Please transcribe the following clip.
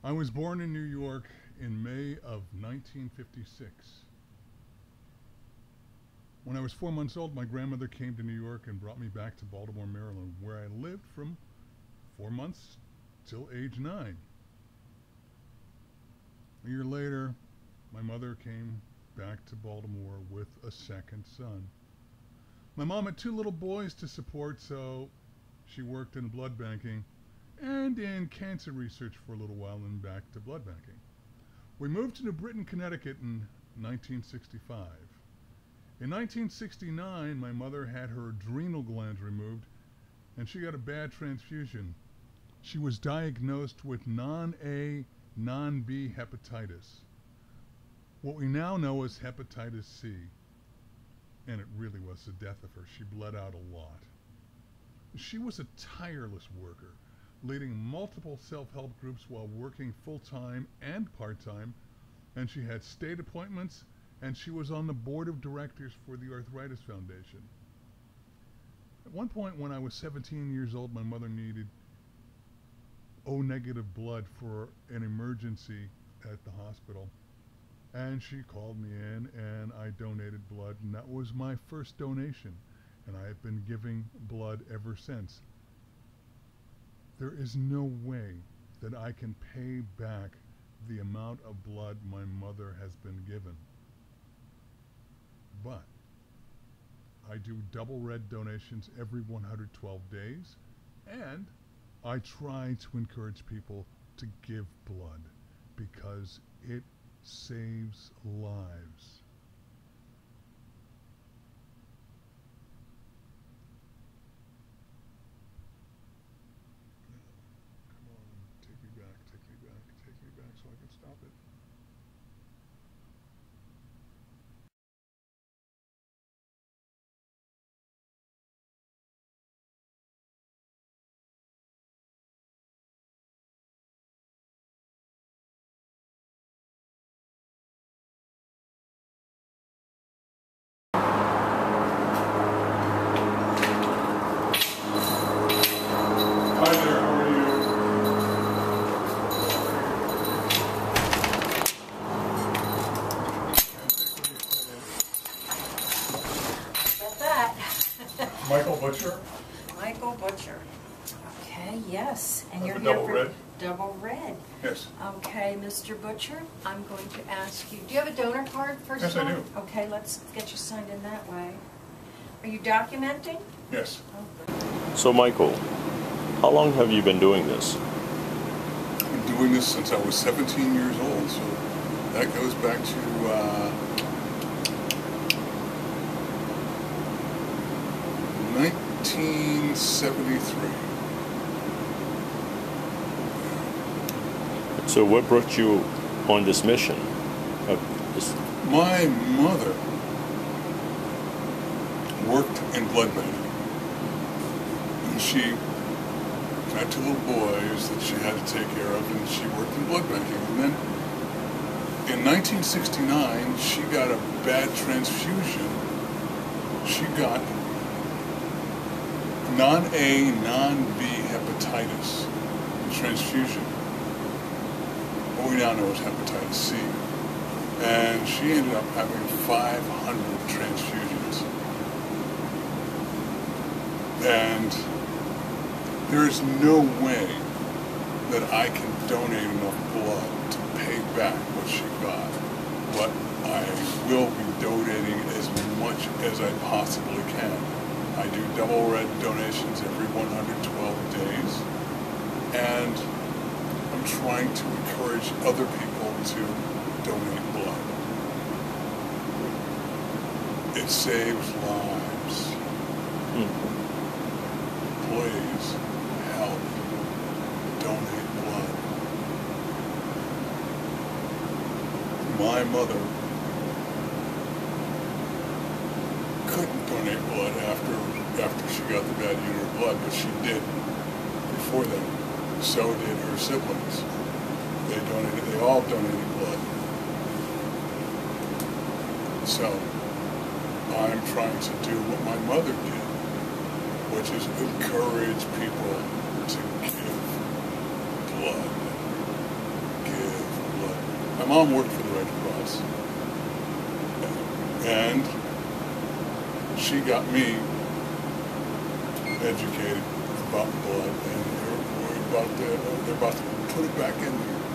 I was born in New York in May of 1956. When I was 4 months old, my grandmother came to New York and brought me back to Baltimore, Maryland, where I lived from 4 months till age 9. A year later, my mother came back to Baltimore with a second son. My mom had two little boys to support, so she worked in blood banking and in cancer research for a little while and back to blood banking. We moved to New Britain, Connecticut in 1965. In 1969, my mother had her adrenal glands removed and she got a bad transfusion. She was diagnosed with non-A, non-B hepatitis. What we now know as hepatitis C. And it really was the death of her. She bled out a lot. She was a tireless worker, leading multiple self-help groups while working full-time and part-time, and she had state appointments, and she was on the board of directors for the Arthritis Foundation. At one point when I was 17 years old, my mother needed O-negative blood for an emergency at the hospital. And she called me in and I donated blood, and that was my first donation. And I have been giving blood ever since. There is no way that I can pay back the amount of blood my mother has been given. But I do double red donations every 112 days, and I try to encourage people to give blood because it saves lives. Come on, take me back, take me back, take me back so I can stop it. Hi there, how are you? Get that. Michael Butcher. Michael Butcher. Okay, yes. And you're The here double for red? double red. Yes. Okay, Mr. Butcher, I'm going to ask you, do you have a donor card first Yes, of all? I do. Okay, let's get you signed in that way. Are you documenting? Yes. Oh, good. So, Michael, how long have you been doing this? I've been doing this since I was 17 years old, so that goes back to 1973. So, what brought you on this mission? My mother worked in blood banking, and she had two little boys that she had to take care of, and she worked in blood banking. And then in 1969, she got a bad transfusion. She got non-A, non-B hepatitis transfusion. What we now know as hepatitis C. And she ended up having 500 transfusions. And there is no way that I can donate enough blood to pay back what she got. But I will be donating as much as I possibly can. I do double red donations every 112 days. And I'm trying to encourage other people to donate blood. It saves lives. Please help donate blood. My mother couldn't donate blood after she got the bad unit of blood, but she did before then. So did her siblings. They all donated blood. So I'm trying to do what my mother did, which is encourage people to give blood. My mom worked for the Red Cross, and she got me educated about blood, and they're about to put it back in there.